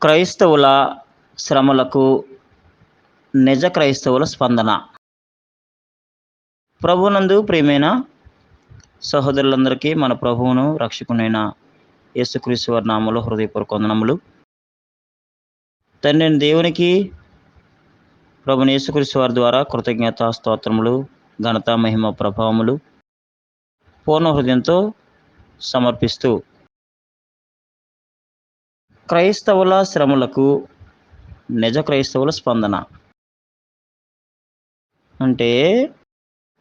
క్రైస్తవుల శ్రమలకు నిజ క్రైస్తవుల స్పందన. ప్రభువునందు ప్రియమైన సహోదరులందరికీ మన ప్రభువును రక్షకునైన యేసుక్రీస్తు వారి నామములో హృదయపూర్వక వందనములు. తండ్రి దేవునికి ప్రభుని యేసుక్రీస్తు వారి ద్వారా కృతజ్ఞత స్తోత్రములు, ఘనత, మహిమ, ప్రభావములు పూర్ణ హృదయంతో సమర్పిస్తూ క్రైస్తవుల శ్రమలకు నిజ క్రైస్తవుల స్పందన. అంటే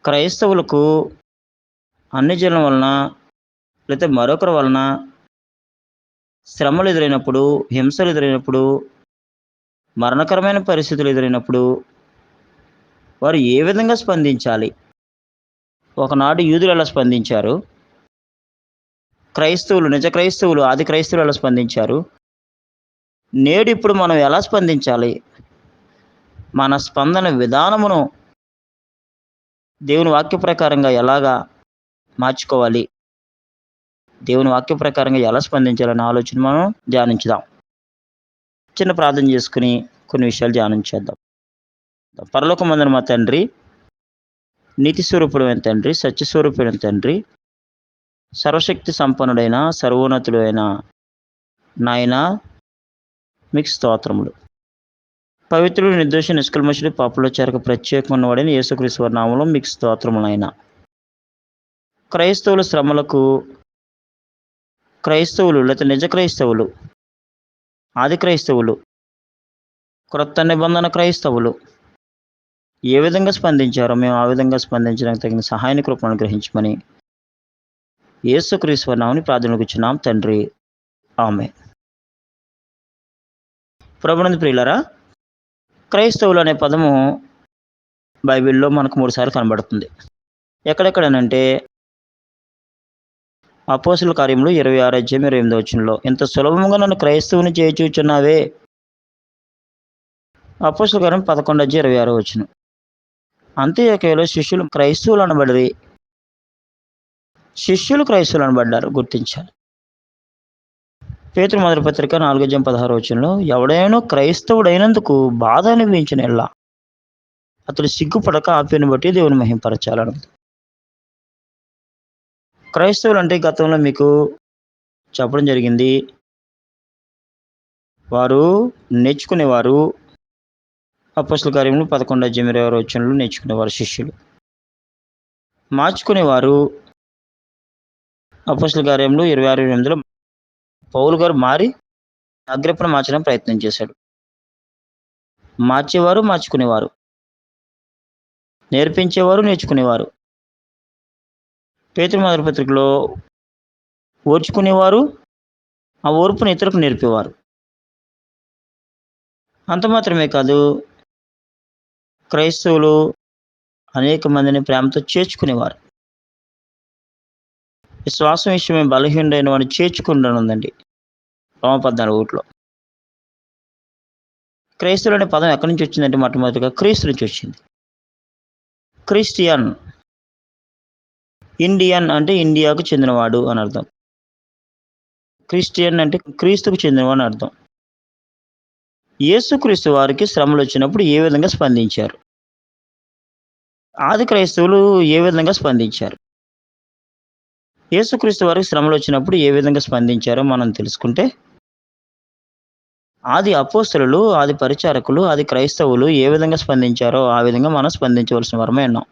క్రైస్తవులకు అన్ని జనుల వలన లేకపోతే మరొకరి వలన శ్రమలు ఎదురైనప్పుడు, హింసలు ఎదురైనప్పుడు, మరణకరమైన పరిస్థితులు ఎదురైనప్పుడు వారు ఏ విధంగా స్పందించాలి? ఒకనాడు యూదులు ఎలా స్పందించారు, క్రైస్తవులు, నిజ క్రైస్తవులు, ఆది క్రైస్తవులు ఎలా స్పందించారు, నేడు ఇప్పుడు మనం ఎలా స్పందించాలి? మన స్పందన విధానమును దేవుని వాక్య ప్రకారంగా ఎలాగా మార్చుకోవాలి, దేవుని వాక్య ప్రకారంగా ఎలా స్పందించాలనే ఆలోచన మనం ధ్యానించుదాం. చిన్న ప్రార్థన చేసుకుని కొన్ని విషయాలు ధ్యానం చేద్దాం. పరలోకమందున మా తండ్రి, నీతి స్వరూపుడైన తండ్రి, సత్యస్వరూపుడైన తండ్రి, సర్వశక్తి సంపన్నుడైన సర్వోన్నతుడైన నాయన, మీకు స్తోత్రములు. పవిత్రుడు, నిర్దోష, నిష్కల్మషుడు, పాపంలో చేరక ప్రత్యేకమైన వాడైన యేసుక్రీస్తు వారి నామములో మీకు స్తోత్రములు నాయన. క్రైస్తవుల శ్రమలకు క్రైస్తవులు లేకపోతే నిజ క్రైస్తవులు, ఆది క్రైస్తవులు, క్రొత్త నిబంధన క్రైస్తవులు ఏ విధంగా స్పందించారో మేము ఆ విధంగా స్పందించడానికి తగిన సహాయాన్ని కృపను అనుగ్రహించమని యేసుక్రీస్తు వారి నామమున ప్రార్థనకుచున్నాం తండ్రి, ఆమేన్. ప్రభునందు ప్రియులారా, క్రైస్తవులు అనే పదము బైబిల్లో మనకు 3 సార్లు కనబడుతుంది. ఎక్కడెక్కడనంటే అపోస్తుల కార్యములు 26 అధ్యాయం 28వ వచనంలో, ఇంత సులభంగా నన్ను క్రైస్తవుని చేయుచున్నావే. అపోస్తుల కార్యం 11 అధ్యాయం 26వ వచనం. అంత్యోక్యలో శిష్యులు క్రైస్తవులు అనబడి, శిష్యులు క్రైస్తవులు అనబడ్డారు, గుర్తించాలి. పేతురు మొదటి పత్రిక 4 అధ్యాయం 16వ వచనంలో, ఎవడైనా క్రైస్తవుడైనందుకు బాధ అనిపించిన ఎల్లా అతడు సిగ్గుపడక ఆప్యాయను బట్టి దేవుని మహింపరచాలన్నది. క్రైస్తవులు అంటే గతంలో మీకు చెప్పడం జరిగింది, వారు నేర్చుకునేవారు. అపోస్తుల కార్యములు 11 అధ్యాయం 26వ వచనంలో నేర్చుకునేవారు శిష్యులు. మార్చుకునేవారు. అపోస్తుల కార్యములు 26:8లో పౌలు గారు మారి అగ్రిప్పను మార్చడానికి ప్రయత్నం చేశాడు. మార్చేవారు, మార్చుకునేవారు, నేర్పించేవారు, నేర్చుకునేవారు. పేతురు మొదటి పత్రికలో ఓర్చుకునేవారు, ఆ ఓర్పును ఇతరులకు నేర్పేవారు. అంత మాత్రమే కాదు, క్రైస్తవులు అనేక మందిని ప్రేమతో చేర్చుకునేవారు. విశ్వాసం విషయమే బలహీనుడైన వాడిని చేర్చుకుంటానుందండి రోమ 14:1లో. క్రైస్తవులు అనే పదం ఎక్కడి నుంచి వచ్చిందంటే మొట్టమొదటిగా క్రీస్తు నుంచి వచ్చింది. క్రిస్టియన్, ఇండియన్ అంటే ఇండియాకు చెందినవాడు అని అర్థం. క్రిస్టియన్ అంటే క్రీస్తుకు చెందినవాడు అని అర్థం. యేసుక్రీస్తు వారికి శ్రమలు వచ్చినప్పుడు ఏ విధంగా స్పందించారు, ఆది క్రైస్తవులు ఏ విధంగా స్పందించారు, యేసుక్రీస్తు వారికి శ్రమలు వచ్చినప్పుడు ఏ విధంగా స్పందించారో మనం తెలుసుకుంటే, ఆది అపోస్తలులు, ఆది పరిచారకులు, ఆది క్రైస్తవులు ఏ విధంగా స్పందించారో ఆ విధంగా మనం స్పందించవలసిన వరమే ఉన్నాం.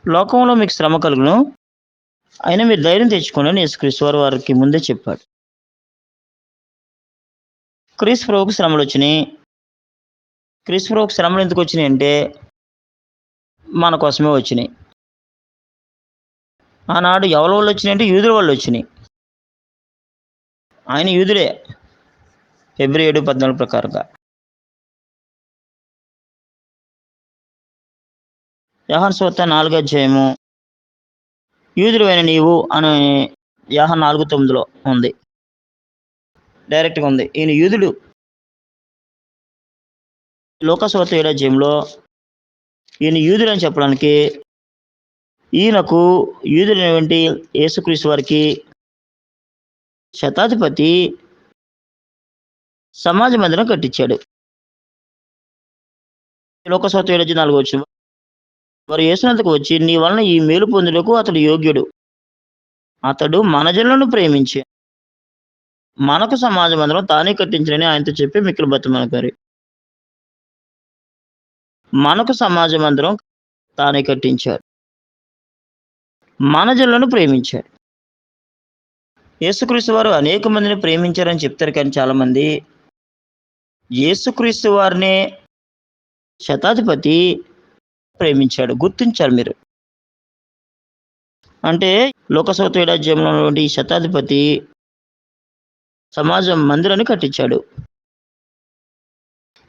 లోకంలో మీకు శ్రమ కలుగును, అయినా మీరు ధైర్యం తెచ్చుకోండి అని యేసుక్రీస్తు వారు వారికి ముందే చెప్పాడు. క్రీస్తు ప్రభువుకు శ్రమలు వచ్చినాయి. క్రీస్తు ప్రభువుకు శ్రమలు ఎందుకు వచ్చినాయి అంటే మన కోసమే వచ్చినాయి. ఆనాడు ఎవరి వాళ్ళు వచ్చినాయి అంటే యూదుల వాళ్ళు వచ్చినాయి. ఆయన యూదుడే ఫిబ్రవరి 7:14 ప్రకారంగా. యోహాను సువార్త 4వ అధ్యాయము, యూదుడైన నీవు అని యోహాను 4:9లో ఉంది, డైరెక్ట్గా ఉంది. ఈయన యూదుడు. లూకా సువార్త 7వ అధ్యాయంలో ఈయన యూదుడు అని చెప్పడానికి, ఈయనకు యూదుడైనటువంటి యేసుక్రీస్తు వారికి శతాధిపతి సమాజ మందిరం కట్టించాడు. లోకసువార్త 7:4 వచనం. వారు యేసునొద్దకు వచ్చి, నీ వలన ఈ మేలు పొందుటకు అతడు యోగ్యుడు. అతడు మన జనులను ప్రేమించి, మనకు సమాజ మందిరం తానే కట్టించునని ఆయనతో చెప్పి మిక్కిలి బతిమాలుకొనిరి. మనకు సమాజ మందిరం తానే కట్టించాడు. మన జనులను ప్రేమించాడు. యేసుక్రీస్తు వారు అనేక మందిని ప్రేమించారని చెప్తారు కానీ చాలామంది, యేసుక్రీస్తు వారినే శతాధిపతి ప్రేమించాడు. గుర్తించారు మీరు. అంటే లోకసువార్త 7 అధ్యాయంలో ఉన్నటువంటి ఈ శతాధిపతి సమాజ మందిరాన్ని కట్టించాడు.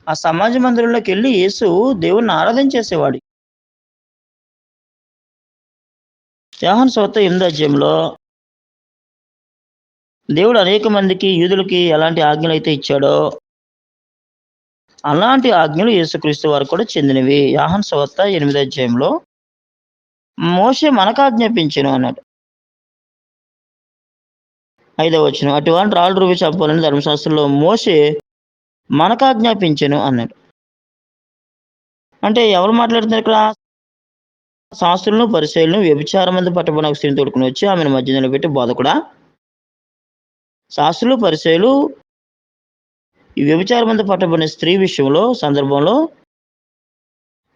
ఆ సమాజ మందిరంలోకెళ్ళి యేసు దేవుణ్ణి ఆరాధన చేసేవాడు. యోహాను సువార్త 8 అధ్యాయంలో దేవుడు అనేక మందికి యూదులకి ఎలాంటి ఆజ్ఞలైతే ఇచ్చాడో, అలాంటి ఆజ్ఞలు యేసుక్రీస్తు వారికి కూడా చెందినవి. యోహాను సువార్త 8 అధ్యాయంలో మోషే మనకు ఆజ్ఞాపించెను అన్నాడు. 5వ వచనం. అటువంటి రాళ్ళు రువ్వి చంపాలని ధర్మశాస్త్రంలో మోషే మనకు ఆజ్ఞాపించెను అన్నాడు. అంటే ఎవరు మాట్లాడుతున్నారు ఇక్కడ? శాస్త్రులను పరిసయ్యులను వ్యభిచారమందు పట్టబడిన ఒక స్త్రీని తోడుకుని వచ్చి ఆమెను మధ్య నిలబెట్టి, బోధకుడా, శాస్త్రులు పరిసయ్యులు ఈ వ్యభిచారమందు పట్టబడిన స్త్రీ సందర్భంలో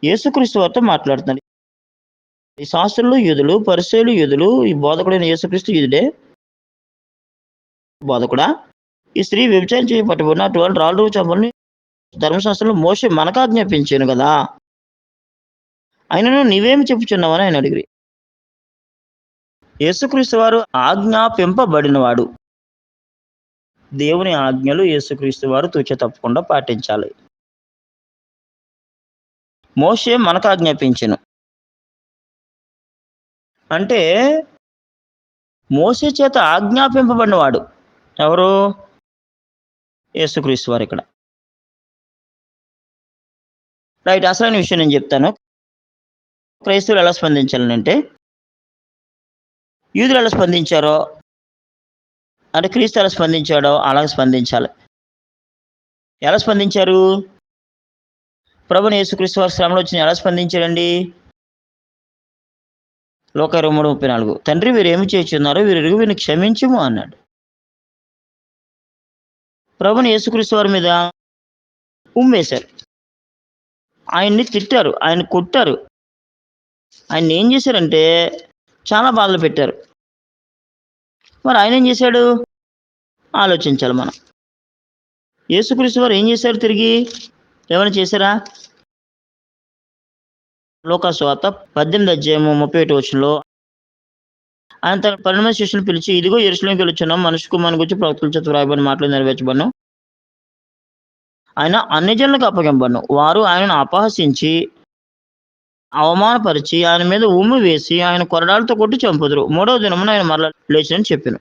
యేసుక్రీస్తు వారితో మాట్లాడుతున్నారు. ఈ శాస్త్రులు యూదులు, పరిసయ్యులు యూదులు, ఈ బోధకుడైన యేసుక్రీస్తు యూదుడే. బోధకుడా, ఈ స్త్రీ వ్యభిచారం చేయ పట్టబడిన అటువంటి రాళ్ళు రువ్వి చంపాలని ధర్మశాస్త్రంలో మోషే మనకు ఆజ్ఞాపించాను కదా, ఆయనను నీవేమి చెప్పుచున్నావని ఆయన అడిగిరి. యేసుక్రీస్తు వారు ఆజ్ఞాపింపబడినవాడు. దేవుని ఆజ్ఞలు యేసుక్రీస్తు వారు తూచ తప్పకుండా పాటించాలి. మోషే మనకు ఆజ్ఞాపించెను అంటే మోషే చేత ఆజ్ఞాపింపబడినవాడు ఎవరు? యేసుక్రీస్తు వారు. ఇక్కడ రైట్. అసలైన విషయం నేను చెప్తాను. క్రైస్తవులు ఎలా స్పందించాలంటే, యూదులు ఎలా స్పందించారో అంటే క్రీస్తు ఎలా స్పందించాడో అలాగే స్పందించాలి. ఎలా స్పందించారు? ప్రభువైన యేసుక్రీస్తు వారు శ్రమలో వచ్చిన ఎలా స్పందించాడండి? లోక 23:34. తండ్రి వీరేమి చేయుచున్నారో వీరెరుగు వీరిని క్షమించుము అన్నాడు. ప్రభువైన యేసుక్రీస్తు వారి మీద ఉమ్మేశారు. ఆయన్ని తిట్టారు, ఆయన కొట్టారు. ఆయన ఏం చేశారంటే చాలా బాధలు పెట్టారు. మరి ఆయన ఏం చేశాడు? ఆలోచించాలి మనం. యేసుక్రీస్తు వారు ఏం చేశారు? తిరిగి ఏమైనా చేశారా? లోకాసు వార్త 18 అధ్యాయము 31 వచనంలో ఆయన తన 12 మంది శిష్యులను పిలిచి, ఇదిగో యెరూషలేముకి వెళ్ళుచున్నాం, మనుష్య కుమారుని గురించి ప్రవక్తల చేత వ్రాయబడిన మాటలు నెరవేర్చబడును. ఆయన అన్ని జనులకు అప్పగింపబడును. వారు ఆయనను అపహసించి అవమానపరిచి ఆయన మీద ఉమ్మి వేసి ఆయన కొరడాలతో కొట్టి చంపుదురు. 3వ దినమున ఆయన మరలా లేచినని చెప్పెను.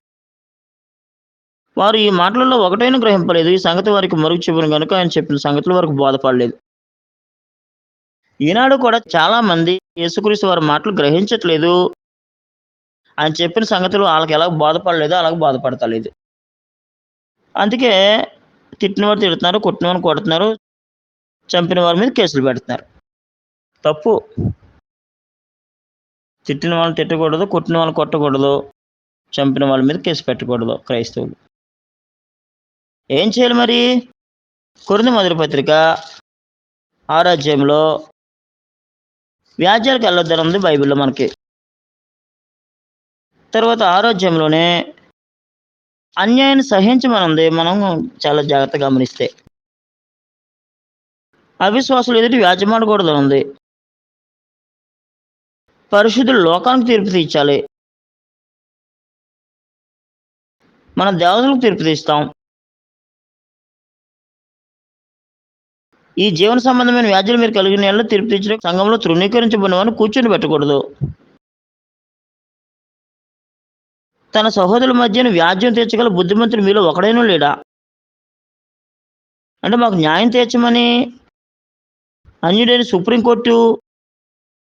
వారు ఈ మాటలలో ఒకటైనా గ్రహింపలేదు. ఈ సంగతి వారికి మరుగు చెప్పును కనుక ఆయన చెప్పిన సంగతులు వారికి బోధపడలేదు. ఈనాడు కూడా చాలా మంది యేసుక్రీస్తు వారి మాటలు గ్రహించట్లేదు. ఆయన చెప్పిన సంగతులు వాళ్ళకి ఎలా బోధపడలేదు, అలాగే బోధపడతలేదు. అందుకే తిట్టిన వారు తిడుతున్నారు, కొట్టిన వారిని కొడుతున్నారు, చంపిన వారి మీద కేసులు పెడుతున్నారు. తప్పు. తిట్టిన వాళ్ళని తిట్టకూడదు, కొట్టిన వాళ్ళని కొట్టకూడదు, చంపిన వాళ్ళ మీద కేసు పెట్టకూడదు క్రైస్తవులు. ఏం చేయాలి మరి? కొరింథీ మొదటి పత్రిక 6వ అధ్యాయంలో వ్యాజ్యాలకు వెళ్ళొద్దని ఉంది బైబిల్లో మనకి. తర్వాత 6వ అధ్యాయంలోనే అన్యాయాన్ని సహించమనుంది. మనం చాలా జాగ్రత్తగా గమనిస్తే అవిశ్వాసులు ఎదుటి వ్యాజ్యమాడకూడదని ఉంది. పరిశుద్ధులు లోకానికి తీర్పు తీర్చాలి. మన దేవతలకు తీర్పు తీస్తాం. ఈ జీవన సంబంధమైన వ్యాధులు మీరు కలిగిన ఏళ్ళ తీర్పు తీర్చడం సంఘంలో తృణీకరించబడిన వారిని కూర్చొని పెట్టకూడదు. తన సహోదరుల మధ్యన వ్యాజ్యం తీర్చగల బుద్ధిమంతుడు మీలో ఒకడైనా లేడా? అంటే మాకు న్యాయం తీర్చమని అన్యుడైన సుప్రీంకోర్టు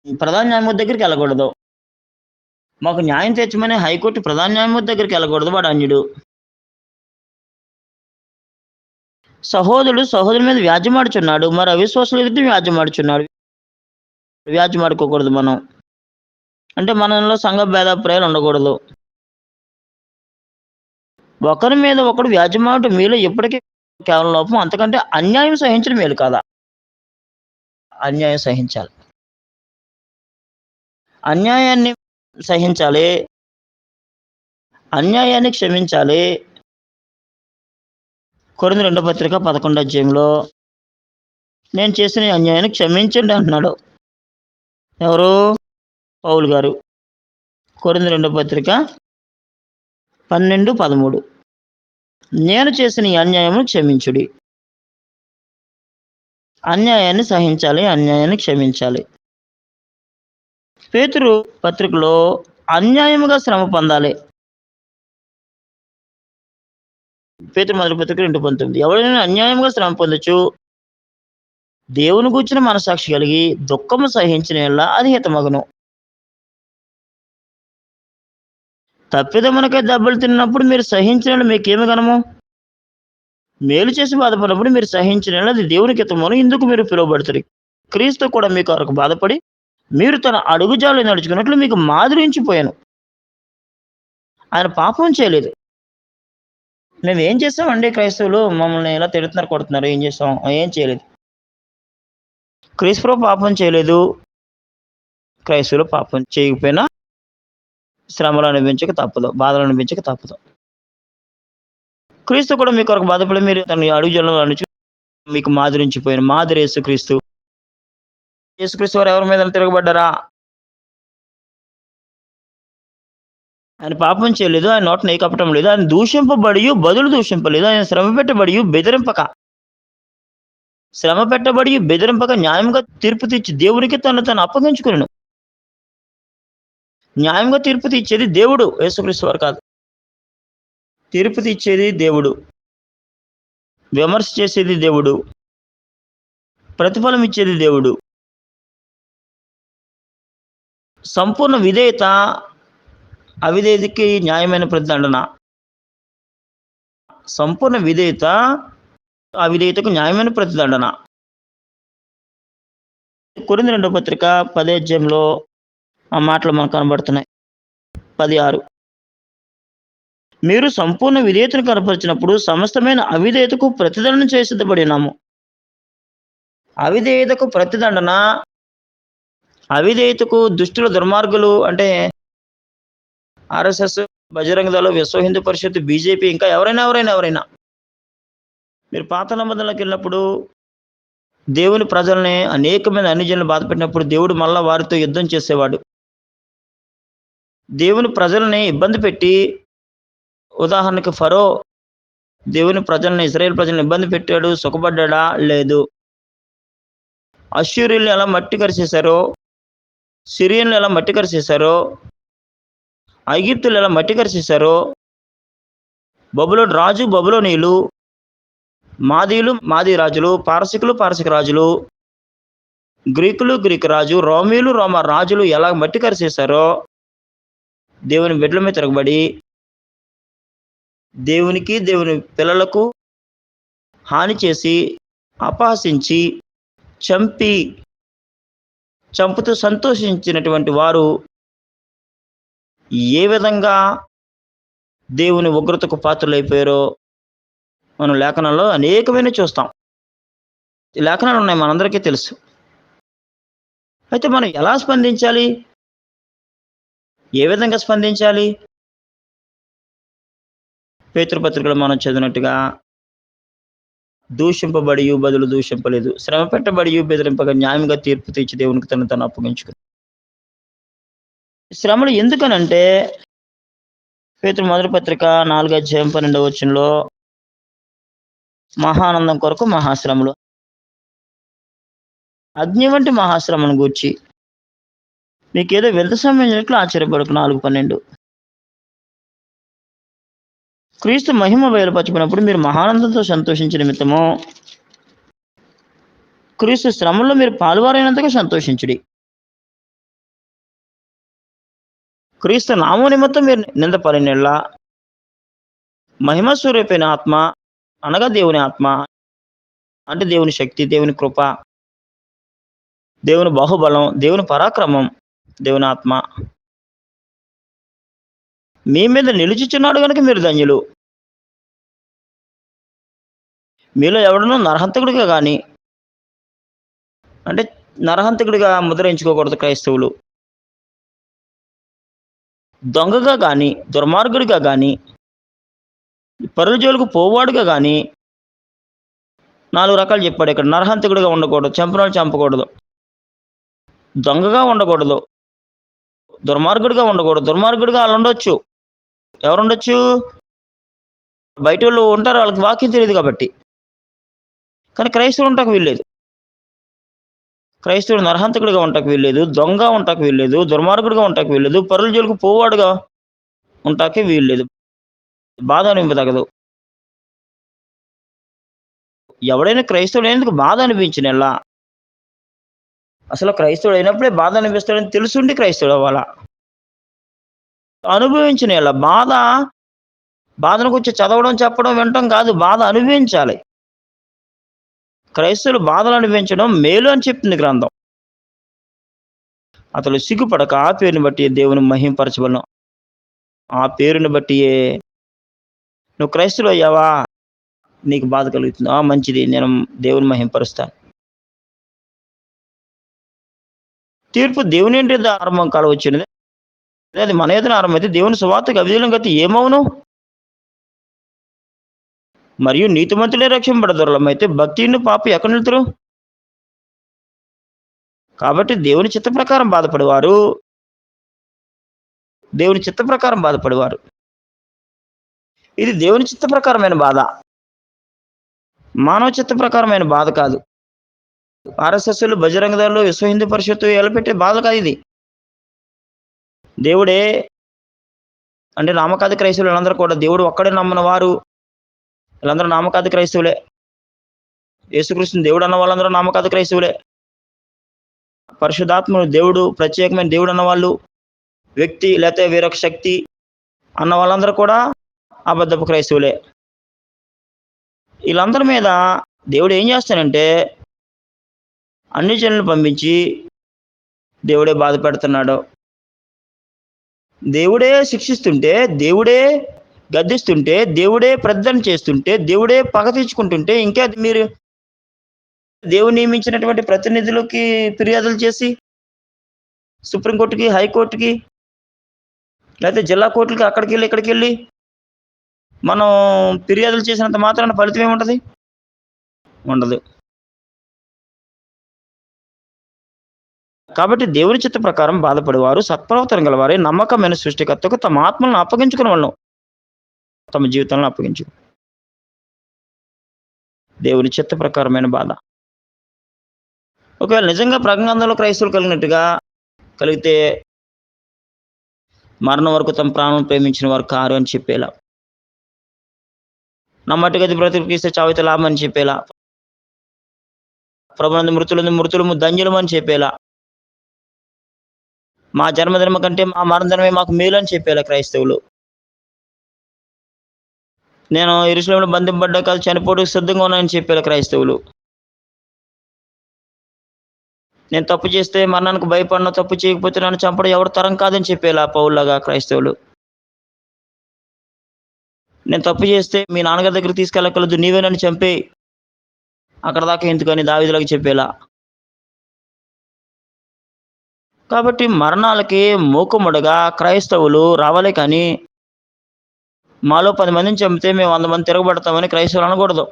ప్రధాన న్యాయమూర్తి దగ్గరికి వెళ్ళకూడదు. మాకు న్యాయం తీర్చమని హైకోర్టు ప్రధాన న్యాయమూర్తి దగ్గరికి వెళ్ళకూడదు, వాడు అన్యుడు. సహోదరుడు సహోదరుని మీద వ్యాజ్యమాడుచున్నాడు. మరి అవిశ్వాసుల ఎదుట వ్యాజ్యమాడుచున్నాడు. వ్యాజ్యమాడుకోకూడదు మనం. అంటే మనలో సంఘ భేదాభిప్రాయాలు ఉండకూడదు. ఒకరి మీద ఒకడు వ్యాజ్యమాడుట మీలో ఎప్పటికీ కేవలం లోపం. అంతకంటే అన్యాయం సహించడం మేలు కాదా? అన్యాయం సహించాలి. అన్యాయాన్ని సహించాలి. అన్యాయాన్ని క్షమించాలి. కొరింథీ 2 పత్రిక 11 అధ్యాయంలో నేను చేసిన ఈ అన్యాయాన్ని క్షమించండి అంటున్నాడు. ఎవరు? పౌలు గారు. కొరింథీ 2 పత్రిక 12, 13. నేను చేసిన ఈ అన్యాయమును క్షమించుడి. అన్యాయాన్ని సహించాలి. అన్యాయాన్ని క్షమించాలి. పేతురు పత్రికలో అన్యాయముగా శ్రమ పొందాలి. పేతురు మొదటి పత్రిక 2:19. ఎవరైనా అన్యాయముగా శ్రమ పొందొచ్చు. దేవుని గూర్చిన మనసాక్షి కలిగి దుఃఖము సహించిన యెడల అది హితమగును. తప్పిదమునకై దెబ్బలు తిన్నప్పుడు మీరు సహించిన యెడల మీకేమి ఘనము? మేలు చేసి బాధపడినప్పుడు మీరు సహించిన యెడల అది దేవునికి హితమగును. ఇందుకు మీరు పిలువబడుతురి. క్రీస్తు కూడా మీ కొరకు బాధపడి మీరు తన అడుగుజాడలో నడుచుకున్నట్లు మీకు మాదిరించిపోయాను. ఆయన పాపం చేయలేదు. మేము ఏం చేసామండి క్రైస్తవులు? మమ్మల్ని ఇలా తిడుతున్నారు, కొడుతున్నారు. ఏం చేసాం? ఏం చేయలేదు. క్రీస్తు పాపం చేయలేదు. క్రైస్తవులు పాపం చేయకపోయినా శ్రమలు అనుభవించక తప్పదు. బాధలు అనుభవించక తప్పదు. క్రీస్తు కూడా మీ కొరకు బాధపడి మీరు తన అడుగుజాడలో నడుచు మీకు మాదిరించిపోయాను. మాదిరి యేసుక్రీస్తు. యేసుక్రీస్తు వారు ఎవరి మీద తిరగబడ్డారా? ఆయన పాపం చేయలేదు. ఆయన నోట నెయ్యి కప్పటం లేదు. ఆయన దూషింపబడి బదులు దూషింపలేదు. ఆయన శ్రమ పెట్టబడి బెదిరింపక న్యాయంగా తీర్పు తెచ్చి దేవునికి తను అప్పగించుకును. న్యాయంగా తీర్పు తీర్చేది దేవుడు, యేసుక్రీస్తు వారు కాదు. తీర్పు తీర్చేది దేవుడు. విమర్శ చేసేది దేవుడు. ప్రతిఫలం ఇచ్చేది దేవుడు. సంపూర్ణ విధేయత అవిధేయతకి న్యాయమైన ప్రతిదండన. సంపూర్ణ విధేయత అవిధేయతకు న్యాయమైన ప్రతిదండన. కొరింథీ 2 పత్రిక 10 అధ్యాయంలో ఆ మాటలు మనకు కనబడుతున్నాయి. 16. మీరు సంపూర్ణ విధేయతను కనపరిచినప్పుడు సమస్తమైన అవిధేయతకు ప్రతిదండన చేసి సిద్ధపడినాము. అవిధేయతకు ప్రతిదండన, అవిధేయతకు దుష్టుల దుర్మార్గులు అంటే ఆర్ఎస్ఎస్, బజరంగ దళం, విశ్వ హిందూ పరిషత్, బీజేపీ, ఇంకా ఎవరైనా మీరు పాత నిబంధనలోకి వెళ్ళినప్పుడు దేవుని ప్రజల్ని అనేకమైన అన్యజనులు బాధపెట్టినప్పుడు దేవుడు మళ్ళా వారితో యుద్ధం చేసేవాడు. దేవుని ప్రజల్ని ఇబ్బంది పెట్టి, ఉదాహరణకి ఫరో దేవుని ప్రజల్ని, ఇశ్రాయేల్ ప్రజల్ని ఇబ్బంది పెట్టాడు. సుఖపడ్డా? లేదు. అష్షూరీయుల్ని ఎలా మట్టి కరిచేశారో, సిరియన్లు ఎలా మట్టి కరిచేశారో, ఐగుప్తులు ఎలా మట్టి కరిచేశారో, బబులోను రాజు, బబులోనీయులు, మాదీయులు, మాదీ రాజులు, పారసికులు, పారసిక రాజులు, గ్రీకులు, గ్రీకు రాజు, రోమీయులు, రోమా రాజులు ఎలా మట్టి కరిచేశారో దేవుని బిడ్డల మీద తిరగబడి దేవునికి, దేవుని పిల్లలకు హాని చేసి, అపహసించి, చంపుతూ సంతోషించినటువంటి వారు ఏ విధంగా దేవుని ఉగ్రతకు పాత్రలైపోయారో మనం లేఖనాల్లో అనేకమైన చూస్తాం. ఈ లేఖనాలు ఉన్నాయి, మనందరికీ తెలుసు. అయితే మనం ఎలా స్పందించాలి? ఏ విధంగా స్పందించాలి? పేతురు పత్రికలో మనం చదివినట్టుగా దూషింపబడి బదులు దూషింపలేదు, శ్రమ పెట్టబడి బెదిరింపగా న్యాయంగా తీర్పు తీర్చి దేవునికి తను అప్పగించుకుని. శ్రమలు ఎందుకనంటే పేతురు మొదటి పత్రిక 4 అధ్యాయం 12వ వచనంలో మహానందం కొరకు మహాశ్రమలు, అగ్ని వంటి మహాశ్రమను గూర్చి మీకేదో వింత సంబంధించినట్లు ఆశ్చర్యపడకు. 4:12. క్రీస్తు మహిమ బయలుపరచుకున్నప్పుడు మీరు మహానందంతో సంతోషించిన నిమిత్తము క్రీస్తు శ్రమల్లో మీరు పాలువారైనంతగా సంతోషించుడి. క్రీస్తు నామం నిమిత్తం మీరు నిందపడినెల్లా మహిమ స్వరూపైన ఆత్మ అనగా దేవుని ఆత్మ అంటే దేవుని శక్తి, దేవుని కృప, దేవుని బాహుబలం, దేవుని పరాక్రమం, దేవుని ఆత్మ మీ మీద నిలుచుచున్నాడు గనుక మీరు ధన్యులు. మీలో ఎవడునూ నరహంతకుడిగా గాని, అంటే నరహంతకుడిగా ముద్రించుకోకూడదు క్రైస్తవులు. దొంగగా గాని, దుర్మార్గుడిగా గాని, పరుల జోలికి పోవాడుగా గాని 4 రకాలు చెప్పాడు ఇక్కడ. నరహంతకుడిగా ఉండకూడదు, చంపినోడిని చంపకూడదు. దొంగగా ఉండకూడదు, దుర్మార్గుడిగా ఉండకూడదు. దుర్మార్గుడిగా ఆళ్ళుండొచ్చు. ఎవరుండొచ్చు? బయటోళ్ళు ఉంటారు. ఆళ్ళకి వాక్యం తెలీదు కాబట్టి. కానీ క్రైస్తవుడు ఉంటాకు వీల్లేదు. క్రైస్తవుడు నరహంతకుడిగా ఉంటాకు వీల్లేదు. దొంగ ఉంటాకు వీల్లేదు. దుర్మార్గుడిగా ఉంటాకు వీల్లేదు. పరుల జోలికి పోవాడుగా ఉంటాకే వీల్లేదు. బాధ అనిపింపదగదు. ఎవడైనా క్రైస్తవుడైనందుకు బాధ అనిపించినెల్లా. అసలు క్రైస్తవుడైనప్పుడే బాధ అనిపిస్తాడని తెలుసుండి క్రైస్తవుడవ్వాలా. అనుభవించినెల్లా. బాధను గురించి చదవడం, చెప్పడం, వినటం కాదు. బాధ అనుభవించాలి. క్రైస్తవులు బాధలు అనుభవించడం మేలు అని చెప్తుంది గ్రంథం. అతడు సిగ్గుపడక ఆ పేరుని బట్టి దేవుని మహిమపరచబడును. ఆ పేరుని బట్టియే నువ్వు క్రైస్తవుడు అయ్యావా? నీకు బాధ కలుగుతుంది. మంచిది, నేను దేవుని మహిమపరుస్తాను. తీర్పు దేవుని ఏంటి ఆరంభం కాలవచ్చినది. అది మన ఎదురు ఆరంభమైతే దేవుని సువార్తకు అవిధేయులం గతి ఏమవును? మరియు నీతిమంతులే రక్షింపబడదురలమైతే భక్తిహీనుడు పాపి ఎక్కడ నిలుతురు? కాబట్టి దేవుని చిత్త ప్రకారం బాధపడేవారు, దేవుని చిత్త ప్రకారం బాధపడేవారు. ఇది దేవుని చిత్త ప్రకారమైన బాధ, మానవ చిత్త ప్రకారమైన బాధ కాదు. ఆర్ఎస్ఎస్లు, బజరంగ దళాలు, విశ్వ హిందూ పరిషత్తు ఎలపెట్టే బాధ కాదు ఇది. దేవుడే అంటే నామకాది క్రైస్తవులు వీళ్ళందరూ కూడా దేవుడు ఒక్కడే నమ్మని వారు వీళ్ళందరూ నామకాది క్రైస్తవులే. యేసుక్రీస్తుని దేవుడు అన్న వాళ్ళందరూ నామకాది క్రైస్తవులే. పరిశుద్ధాత్మను దేవుడు, ప్రత్యేకమైన దేవుడు అన్నవాళ్ళు, వ్యక్తి లేకపోతే వేరొక శక్తి అన్న వాళ్ళందరూ కూడా అబద్ధపు క్రైస్తవులే. వీళ్ళందరి మీద దేవుడు ఏం చేస్తానంటే అన్ని జనులను పంపించి దేవుడే బాధ పెడుతున్నాడు. దేవుడే శిక్షిస్తుంటే, దేవుడే గద్దిస్తుంటే, దేవుడే ప్రార్థన చేస్తుంటే, దేవుడే పగ తీర్చుకుంటుంటే ఇంకా మీరు దేవుడు నియమించినటువంటి ప్రతినిధులకి ఫిర్యాదులు చేసి సుప్రీంకోర్టుకి, హైకోర్టుకి, లేకపోతే జిల్లా కోర్టులకి అక్కడికెళ్ళి ఇక్కడికెళ్ళి మనం ఫిర్యాదులు చేసినంత మాత్రాన ఫలితం ఏముంటది? ఉండదు. కాబట్టి దేవుని చిత్త ప్రకారం బాధపడేవారు సత్ప్రవర్తన గలవారే నమ్మకమైన సృష్టికర్తకు తమ ఆత్మలను అప్పగించుకుని వాళ్ళను తమ జీవితాలను అప్పగించు. దేవుని చిత్త ప్రకారమైన బాధ. ఒకవేళ నిజంగా ప్రజ్ఞానంలో క్రైస్తవులు కలిగితే మరణం వరకు తమ ప్రాణం ప్రేమించిన వారు కారు అని చెప్పేలా, నా మట్టుగది బ్రతికిస్తే చావితే లాభం అని చెప్పేలా, ప్రభునందు మృతులు ధన్యులం అని చెప్పేలా, మా జన్మదినం కంటే మా మరణదినమే మాకు మేలు అని చెప్పేలా క్రైస్తవులు. నేను యెరూషలేములో బంధింపబడ్డా కాదు చనిపోవడానికి సిద్ధంగా ఉన్నానని చెప్పేలా క్రైస్తవులు. నేను తప్పు చేస్తే మరణానికి భయపడిన, తప్పు చేయకపోతే నన్ను చంపడం ఎవరి తరం కాదని చెప్పేలా పౌల్లాగా క్రైస్తవులు. నేను తప్పు చేస్తే మీ నాన్నగారి దగ్గర తీసుకెళ్ళకూడదు, నీవే నన్ను చంపేయి, అక్కడ దాకా ఎందుకని దావీదులాగా చెప్పేలా. కాబట్టి మరణాలకి మూకుమ్మడిగా క్రైస్తవులు రావాలే కానీ మాలో 10 మందిని చంపితే మేము 100 మంది తిరగబడతామని క్రైస్తవులు అనకూడదు.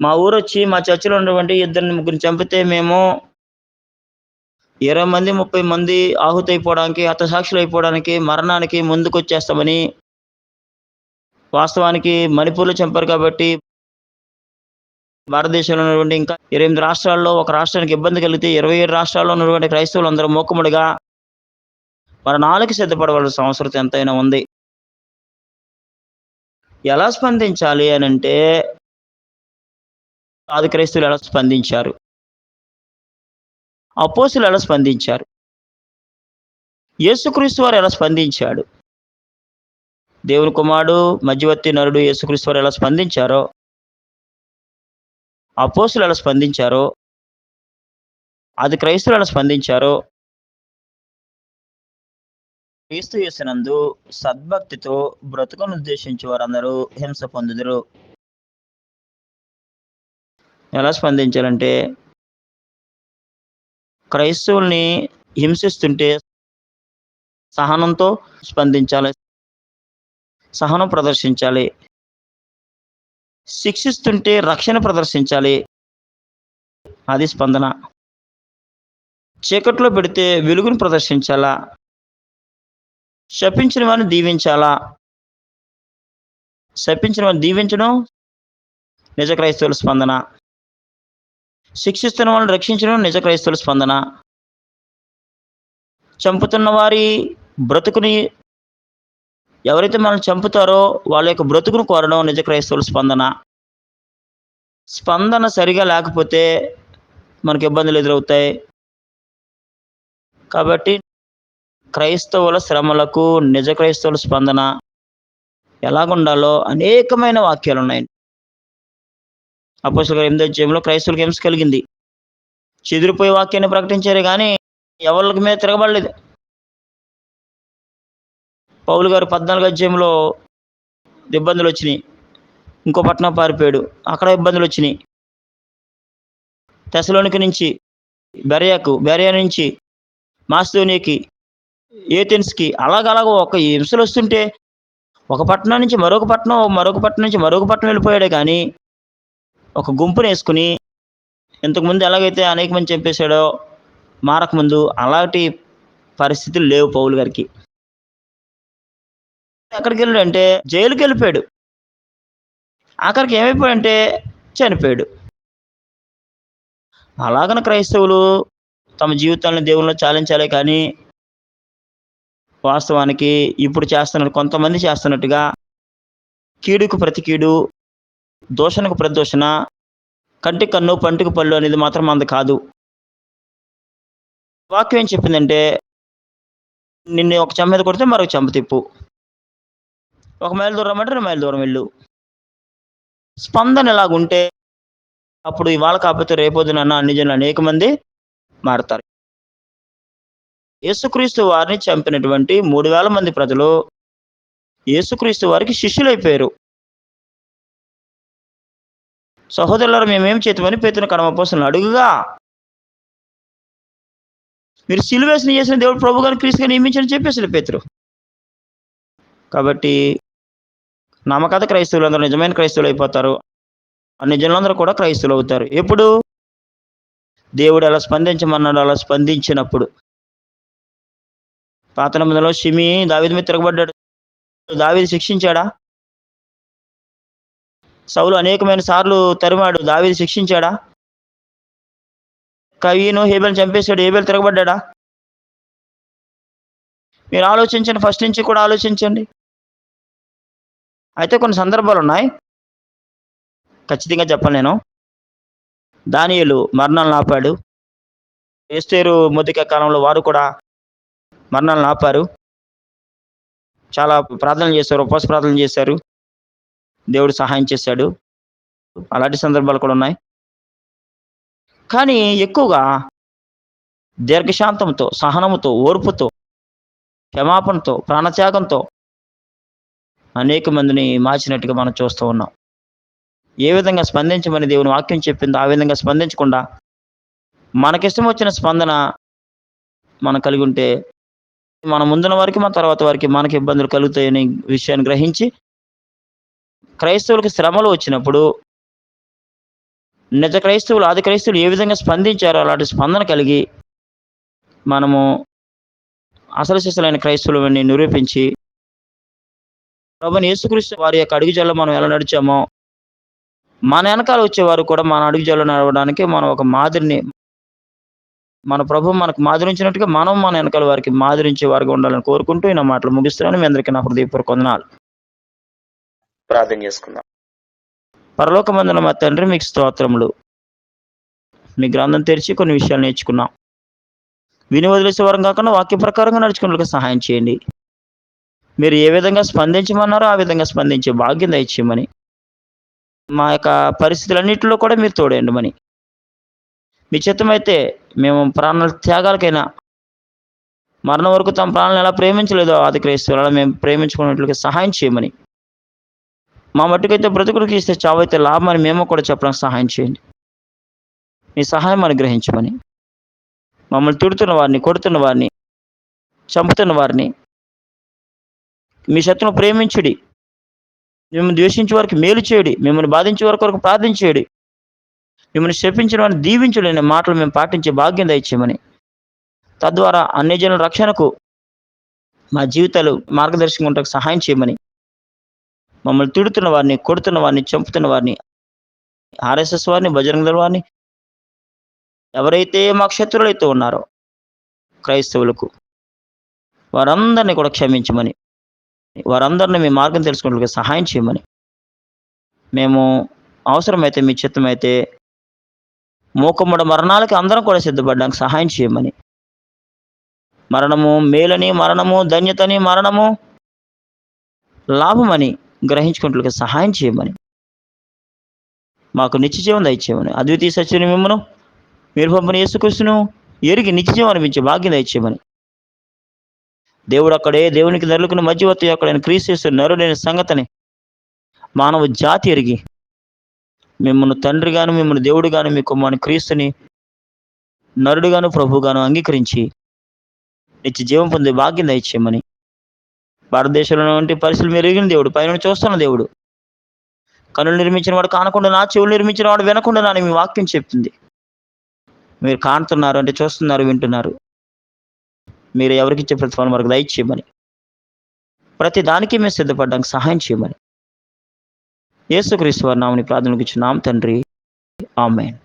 మా ఊరొచ్చి మా చర్చిలో ఉన్నటువంటి 2 ముగ్గురిని చంపితే మేము 20 మంది 30 మంది ఆహుతైపోవడానికి, హతసాక్షులు అయిపోవడానికి, మరణానికి ముందుకొచ్చేస్తామని. వాస్తవానికి మణిపూర్లో చంపారు కాబట్టి భారతదేశంలో ఉన్నటువంటి ఇంకా 28 రాష్ట్రాల్లో ఒక రాష్ట్రానికి ఇబ్బంది కలిగితే 27 రాష్ట్రాల్లో ఉన్నటువంటి క్రైస్తవులు అందరూ మూకుమ్మడిగా మరణాలకి సిద్ధపడవలసిన అవసరం ఎంతైనా ఉంది. ఎలా స్పందించాలి అనంటే ఆది క్రైస్తవులు ఎలా స్పందించారు, అపోస్తులు ఎలా స్పందించారు, యేసుక్రీస్తు వారు ఎలా స్పందించాడు, దేవుని కుమారుడు మధ్యవర్తి నరుడు యేసుక్రీస్తు వారు ఎలా స్పందించారో అపోస్తులు ఎలా స్పందించారో, ఆది క్రైస్తవులు ఎలా స్పందించారో, క్రీస్తు యేసునందు సద్భక్తితో బ్రతుకునుద్దేశించి వారందరూ హింస పొందుదురు. ఎలా స్పందించాలంటే, క్రైస్తవుల్ని హింసిస్తుంటే సహనంతో స్పందించాలి. సహనం ప్రదర్శించాలి. శిక్షిస్తుంటే రక్షణ ప్రదర్శించాలి. అది స్పందన. చీకట్లో పెడితే వెలుగును ప్రదర్శించాలా? శపించిన వారిని దీవించాలా? శపించిన వారిని దీవించడం నిజ క్రైస్తవుల స్పందన. శిక్షిస్తున్న వాళ్ళని రక్షించడం నిజ క్రైస్తవుల స్పందన. చంపుతున్న వారి బ్రతుకుని ఎవరైతే మనల్ని చంపుతారో వాళ్ళ యొక్క బ్రతుకును కోరడం నిజ క్రైస్తవుల స్పందన. స్పందన సరిగా లేకపోతే మనకు ఇబ్బందులు ఎదురవుతాయి. కాబట్టి క్రైస్తవుల శ్రమలకు నిజ క్రైస్తవుల స్పందన ఎలాగుండాలో అనేకమైన వాక్యాలు ఉన్నాయి. అపోస్తలుల 8వ అధ్యాయంలో క్రైస్తవులకు హింస కలిగింది. చెదిరిపోయే వాక్యాన్ని ప్రకటించారే కానీ ఎవరి మీద తిరగబడలేదు. పౌలు గారు 14వ అధ్యాయంలో ఇబ్బందులు వచ్చినాయి. ఇంకో పట్టణం పారిపోయాడు, అక్కడ ఇబ్బందులు వచ్చినాయి. తెసలోనిక నుంచి బెరయా నుంచి మాసిదోనియాకి, ఏథెన్స్కి అలాగ ఒక హింసలు వస్తుంటే ఒక పట్టణం నుంచి మరొక పట్టణం, మరొక పట్టణం నుంచి మరొక పట్టణం వెళ్ళిపోయాడే కానీ ఒక గుంపును వేసుకుని ఇంతకుముందు ఎలాగైతే అనేక మంది చంపేశాడో మారకముందు అలాంటి పరిస్థితులు లేవు పౌలు గారికి. ఎక్కడికి వెళ్ళాడంటే జైలుకి వెళ్ళిపోయాడు. ఆఖరికి ఏమైపోయాడంటే చనిపోయాడు. అలాగన క్రైస్తవులు తమ జీవితాలను దేవుళ్ళు చాలించాలే కానీ వాస్తవానికి ఇప్పుడు చేస్తున్నారు, కొంతమంది చేస్తున్నట్టుగా కీడుకు ప్రతి కీడు, దూషణకు ప్రతి దూషణ, కంటికి కన్ను పంటికి పళ్ళు అనేది మాత్రం మనది కాదు. వాక్యం ఏం చెప్పిందంటే, నిన్ను ఒక చెంప మీద కొడితే మరొక చెంప తిప్పు, ఒక మైలు దూరం రమ్మంటే 2 మైలు దూరం వెళ్ళు. స్పందన ఎలాగుంటే అప్పుడు ఇవాళ కాకపోతే రేపొద్దున అన్ని జనులు అనేక మంది మారుతారు. యేసుక్రీస్తు వారిని చంపినటువంటి 3000 మంది ప్రజలు యేసుక్రీస్తు వారికి శిష్యులైపోయారు. సహోదరులారా, మేమేం చేతమని పేతురు కడమపోస్తున్న అడుగుగా, మీరు సిలువేసిన చేసిన దేవుడు ప్రభు గారిని క్రీస్తుగా నియమించని చెప్పేసాడు పేతురు. కాబట్టి నమ్మకత క్రైస్తవులందరూ నిజమైన క్రైస్తవులు అయిపోతారు. అన్ని జనులందరూ కూడా క్రైస్తవులు అవుతారు. ఎప్పుడు? దేవుడు ఎలా స్పందించమన్నాడు అలా స్పందించినప్పుడు. పాత నిబంధనలో షిమి దావీదు మీద తిరగబడ్డాడు. దావీదు శిక్షించాడా? సౌలు అనేకమైన సార్లు తరిమాడు. దావీదు శిక్షించాడా? కయీను హేబెల్ని చంపేశాడు. హేబెల్ తిరగబడ్డాడా? మీరు ఆలోచించండి, ఫస్ట్ నుంచి కూడా ఆలోచించండి. అయితే కొన్ని సందర్భాలు ఉన్నాయి, ఖచ్చితంగా చెప్పను నేను. దానియేలు మరణాలను ఆపాడు. ఎస్తేరు మొర్దెకై కాలంలో వారు కూడా మరణాలను ఆపారు. చాలా ప్రార్థనలు చేశారు, ఉపవాస ప్రార్థనలు చేశారు. దేవుడు సహాయం చేశాడు. అలాంటి సందర్భాలు కూడా ఉన్నాయి. కానీ ఎక్కువగా దీర్ఘశాంతంతో, సహనముతో, ఓర్పుతో, క్షమాపణతో, ప్రాణత్యాగంతో అనేక మందిని మార్చినట్టుగా మనం చూస్తూ ఉన్నాం. ఏ విధంగా స్పందించమని దేవుని వాక్యం చెప్పిందో ఆ విధంగా స్పందించకుండా మనకిష్టం వచ్చిన స్పందన మనం కలిగి ఉంటే మన ముందున్న వారికి మన తర్వాత వారికి మనకి ఇబ్బందులు కలుగుతాయని విషయాన్ని గ్రహించి క్రైస్తవులకు శ్రమలు వచ్చినప్పుడు నిజ క్రైస్తవులు, ఆది క్రైస్తవులు ఏ విధంగా స్పందించారో అలాంటి స్పందన కలిగి మనము అసలు సిసలైన క్రైస్తవులని నిరూపించి ప్రభువైన యేసుక్రీస్తు వారి యొక్క అడుగుజాడలో మనం ఎలా నడిచామో మన వెనకాల వచ్చేవారు కూడా మన అడుగుజాడలో నడవడానికి మనం ఒక మాదిరిని, మన ప్రభు మనకు మాదిరించినట్టుగా మనం మన వెనకాల వారికి మాదిరించే వారిగా ఉండాలని కోరుకుంటూ నా మాటలు ముగిస్తున్నాను. మీ అందరికీ నా హృదయపూర్వక వందనాలు. ప్రార్థన చేసుకుందాం. పరలోకమందున మా తండ్రి, మీకు స్తోత్రములు. మీ గ్రంథం తెరిచి కొన్ని విషయాలు నేర్చుకున్నాం. విని వదిలేసే వారం కాకుండా వాక్య ప్రకారంగా నడుచుకునేందుకు సహాయం చేయండి. మీరు ఏ విధంగా స్పందించమన్నారో ఆ విధంగా స్పందించే భాగ్యం దయచేయమని మా యొక్క పరిస్థితులన్నిటిలో కూడా మీరు తోడేయండమని. మీ చిత్తమైతే మేము ప్రాణాల త్యాగాలకైనా మరణం వరకు తమ ప్రాణాలను ఎలా ప్రేమించలేదో ఆది క్రైస్తవులు అలా మేము ప్రేమించుకున్నట్లుగా సహాయం చేయమని. మా మట్టుకైతే బ్రతుకుడికి ఇస్తే చావైతే లాభమని మేము కూడా చెప్పడానికి సహాయం చేయండి. మీ సహాయం అనుగ్రహించమని. మమ్మల్ని తిడుతున్న వారిని, కొడుతున్న వారిని, చంపుతున్న వారిని మీ శత్రువును ప్రేమించుడి. మిమ్మల్ని ద్వేషించే వారికి మేలు చేయుడి. మిమ్మల్ని బాధించే వారి కొరకు ప్రార్థించేయుడి. మిమ్మల్ని శపించిన వారిని దీవించుడి అనే మాటలు మేము పాటించే భాగ్యం దయచేయమని. తద్వారా అన్ని జనుల రక్షణకు మా జీవితాలు మార్గదర్శకంగా ఉండడానికి సహాయం చేయమని. మమ్మల్ని తిడుతున్న వారిని, కొడుతున్న వారిని, చంపుతున్న వారిని, ఆర్ఎస్ఎస్ వారిని, బజరంగ దళ వారిని, ఎవరైతే మాకు శత్రువులైతే ఉన్నారో క్రైస్తవులకు వారందరినీ కూడా క్షమించమని, వారందరినీ మీ మార్గం తెలుసుకున్నట్లుగా సహాయం చేయమని. మేము అవసరమైతే మీ చిత్తమైతే మూకమ్మడ మరణాలకి అందరం కూడా సిద్ధపడడానికి సహాయం చేయమని. మరణము మేలని, మరణము ధన్యతని, మరణము లాభమని గ్రహించుకున్నట్లుగా సహాయం చేయమని. మాకు నిత్యజీవం దయచేయమని. అద్వితీయ సత్యని మిమ్మను మీరు పంపిన యేసుక్రీస్తును ఎరిగి నిత్యజీవం అనిపించే భాగ్యం దయచేయమని. దేవుడు అక్కడే, దేవునికి నరులకు మధ్యవర్తి అక్కడైన క్రీస్తు నరుడైన సంగతిని మానవ జాతి ఎరిగి మిమ్మల్ని తండ్రిగాను, మిమ్మల్ని దేవుడుగాను, మీ కుమారుని క్రీస్తుని నరుడుగాను, ప్రభుగాను అంగీకరించి నిత్య జీవం పొందే భాగ్యం దయచేయమని. భారతదేశంలో వంటి పరిస్థితులు మీరు ఎరిగిన దేవుడు, పైన చూస్తున్న దేవుడు. కనులు నిర్మించిన వాడు కానకుండా నా, చెవులు నిర్మించిన వాడు వినకుండా అని మీ వాక్యం చెప్తుంది. మీరు కానుతున్నారు అంటే చూస్తున్నారు, వింటున్నారు. మీరు ఎవరికి ఇచ్చే ప్రతిఫలం వరకు దయచేయమని. ప్రతి దానికి మేము సిద్ధపడడానికి సహాయం చేయమని. యేసుక్రీస్తు వారి నామమున ప్రార్థనకు ఇచ్చున్నాం తండ్రి. ఆమేన్.